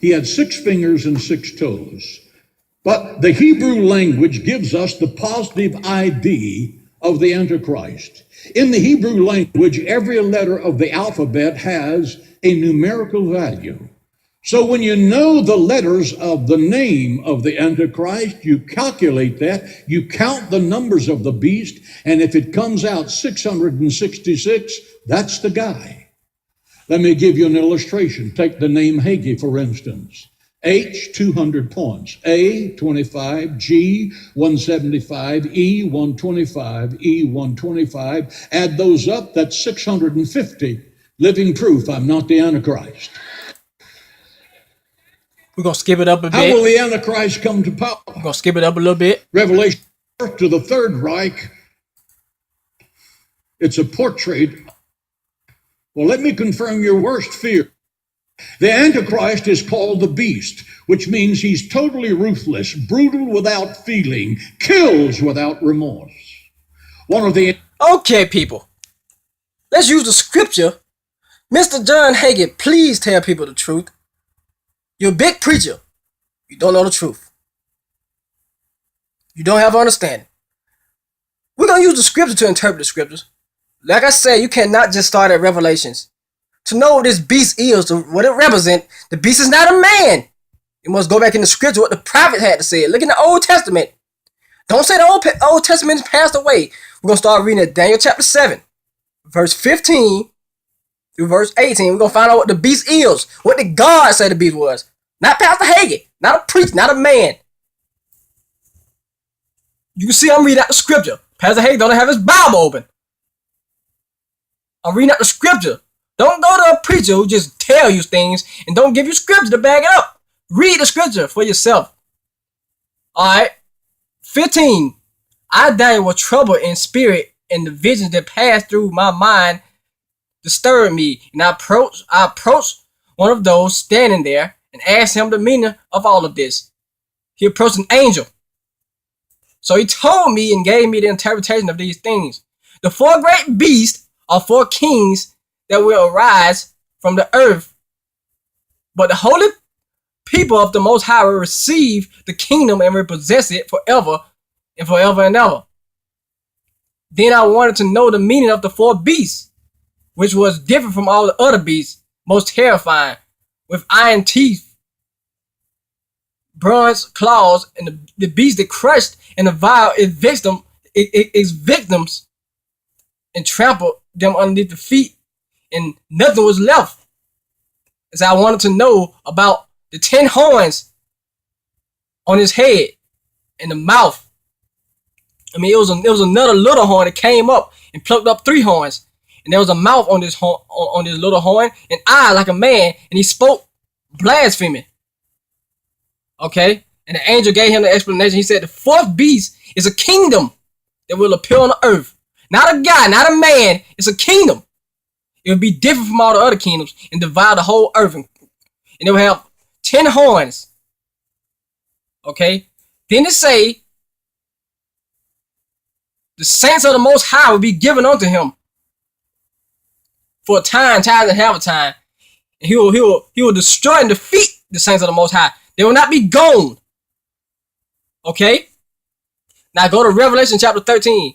He had 6 fingers and 6 toes. But the Hebrew language gives us the positive ID of the Antichrist. In the Hebrew language, every letter of the alphabet has a numerical value. So when you know the letters of the name of the Antichrist, you calculate that, you count the numbers of the beast, and if it comes out 666, that's the guy. Let me give you an illustration. Take the name Hagee, for instance. H, 200 points. A, 25. G, 175. E, 125. E, 125. Add those up, that's 650. Living proof I'm not the Antichrist. We're going to skip it up a bit. How will the Antichrist come to power? We're going to skip it up a little bit. Revelation to the Third Reich, it's a portrait. Well, let me confirm your worst fear. The Antichrist is called the beast, which means he's totally ruthless, brutal without feeling, kills without remorse. One of the... Okay, people. Let's use the scripture. Mr. John Hagee, please tell people the truth. You're a big preacher. You don't know the truth. You don't have understanding. We're going to use the scripture to interpret the scriptures. Like I said, you cannot just start at Revelations. To know what this beast is, what it represents, the beast is not a man. You must go back in the scripture, what the prophet had to say. Look in the Old Testament. Don't say the Old Testament has passed away. We're going to start reading at Daniel chapter 7, verse 15 through verse 18. We're going to find out what the beast is. What did God say the beast was? Not Pastor Hagee, not a priest, not a man. You can see I'm reading out the scripture. Pastor Hagee don't have his Bible open. I'm reading out the scripture. Don't go to a preacher who just tell you things and don't give you scripture to back it up. Read the scripture for yourself. Alright. 15. I, Daniel, was troubled in spirit, and the visions that passed through my mind disturbed me. And I approached one of those standing there and asked him the meaning of all of this. He approached an angel. So he told me and gave me the interpretation of these things. The 4 great beasts are 4 kings that will arise from the earth. But the holy people of the Most High will receive the kingdom and will possess it forever and forever and ever. Then I wanted to know the meaning of the 4 beasts, which was different from all the other beasts, most terrifying, with iron teeth, bronze claws, and the beast that crushed and devoured its victims and trampled them underneath the feet, and nothing was left. As I wanted to know about the 10 horns on his head and the mouth. I mean, it was another little horn that came up and plucked up 3 horns, and there was a mouth on this horn, on this little horn, and eyes like a man, and he spoke blasphemy. Okay, and the angel gave him the explanation. He said the 4th beast is a kingdom that will appear on the earth. Not a guy, not a man. It's a kingdom. It will be different from all the other kingdoms and divide the whole earth. And it will have 10 horns. Okay. Then it say the saints of the Most High will be given unto him for a time, and half a time. And he will destroy and defeat the saints of the Most High. They will not be gone. Okay. Now go to Revelation chapter 13.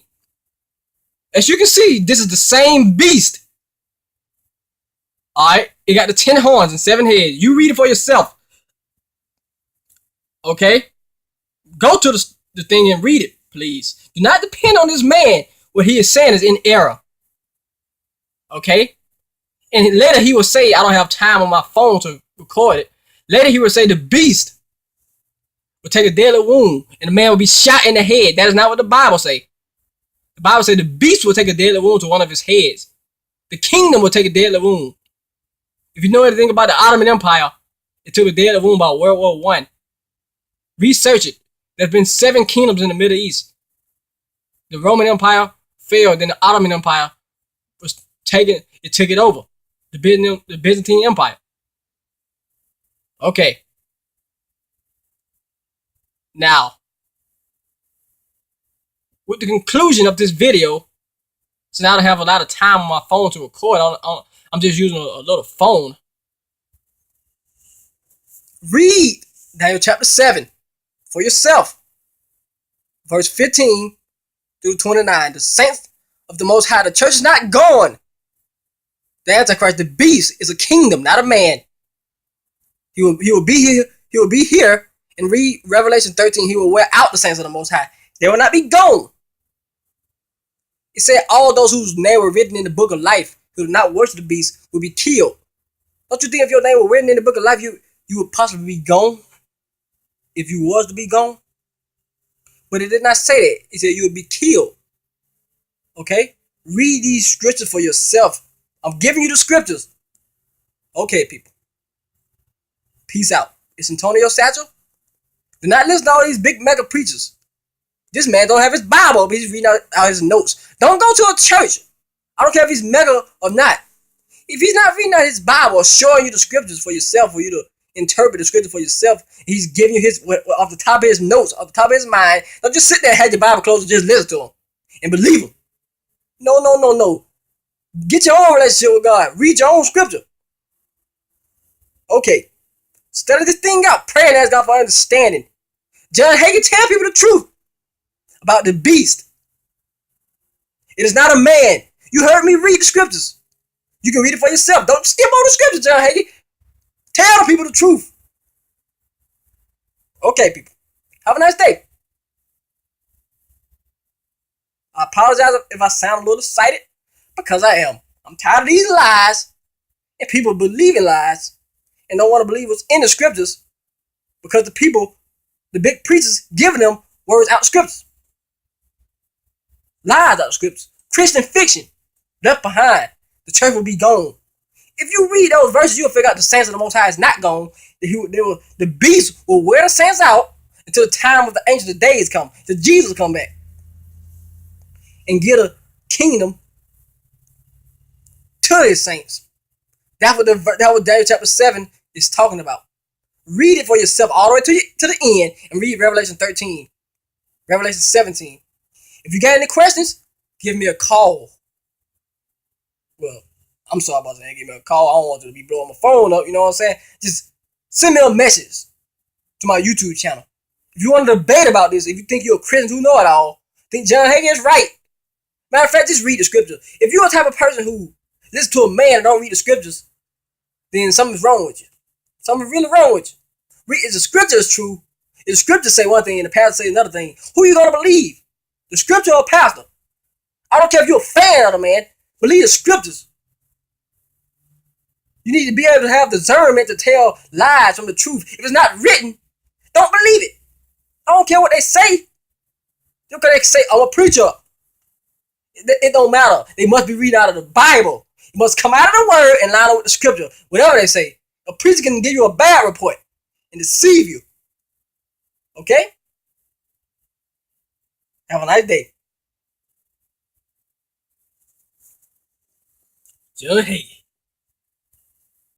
As you can see, this is the same beast. Alright, it got the 10 horns and 7 heads. You read it for yourself. Okay? Go to the thing and read it, please. Do not depend on this man. What he is saying is in error. Okay? And later he will say, I don't have time on my phone to record it. Later he will say the beast will take a deadly wound and the man will be shot in the head. That is not what the Bible say. The Bible says the beast will take a deadly wound to one of his heads. The kingdom will take a deadly wound. If you know anything about the Ottoman Empire, it took a deadly wound by World War I. Research it. There's been 7 kingdoms in the Middle East. The Roman Empire failed, then the Ottoman Empire was taken. It took it over. The Byzantine Empire. Okay. Now, with the conclusion of this video, since I don't have a lot of time on my phone to record, I'm just using a little phone. Read Daniel chapter 7 for yourself. Verse 15 through 29. The saints of the Most High, the church is not gone. The Antichrist, the beast, is a kingdom, not a man. He will be here. He will be here. And read Revelation 13. He will wear out the saints of the Most High. They will not be gone. It said all those whose name were written in the book of life, who did not worship the beast, will be killed. Don't you think if your name were written in the book of life, you would possibly be gone? If you was to be gone? But it did not say that. It said you would be killed. Okay? Read these scriptures for yourself. I'm giving you the scriptures. Okay, people. Peace out. It's Antonio Satchel. Do not listen to all these big mega preachers. This man don't have his Bible, but he's reading out his notes. Don't go to a church. I don't care if he's mega or not. If he's not reading out his Bible or showing you the scriptures for yourself, for you to interpret the scripture for yourself, he's giving you his off the top of his notes, off the top of his mind. Don't just sit there and have your Bible closed and just listen to him and believe him. No. Get your own relationship with God. Read your own scripture. Okay. Study this thing out. Pray and ask God for understanding. John Hagee, tell people the truth about the beast. It is not a man. You heard me read the scriptures. You can read it for yourself. Don't skip over the scriptures, John Hagee. Tell the people the truth. Okay, people. Have a nice day. I apologize if I sound a little excited, because I am. I'm tired of these lies, and people believing lies and don't want to believe what's in the scriptures because the people, the big preachers, giving them words out of scriptures. Lies out of scriptures. Christian fiction. Left behind. The church will be gone. If you read those verses, you'll figure out the saints of the Most High is not gone. The beast will wear the saints out until the time of the ancient of days come. Till Jesus come back and get a kingdom to his saints. That's what Daniel chapter 7 is talking about. Read it for yourself all the way to the end and read Revelation 13, Revelation 17. If you got any questions, give me a call. Well, I'm sorry about that. Give me a call. I don't want you to be blowing my phone up. You know what I'm saying? Just send me a message to my YouTube channel. If you want to debate about this, if you think you're a Christian who know it all, think John Hagee is right. Matter of fact, just read the scripture. If you're the type of person who listens to a man and don't read the scriptures, then something's wrong with you. Something's really wrong with you. If the scripture is true, if the scripture say one thing and the pastor say another thing, who are you going to believe? The scripture or pastor? I don't care if you're a fan of the man. Believe the scriptures. You need to be able to have discernment to tell lies from the truth. If it's not written, don't believe it. I don't care what they say. Because they say, I'm a preacher. It don't matter. They must be reading out of the Bible. It must come out of the word and line up with the scripture. Whatever they say. A preacher can give you a bad report and deceive you. Okay? Have a nice day. John Hagee.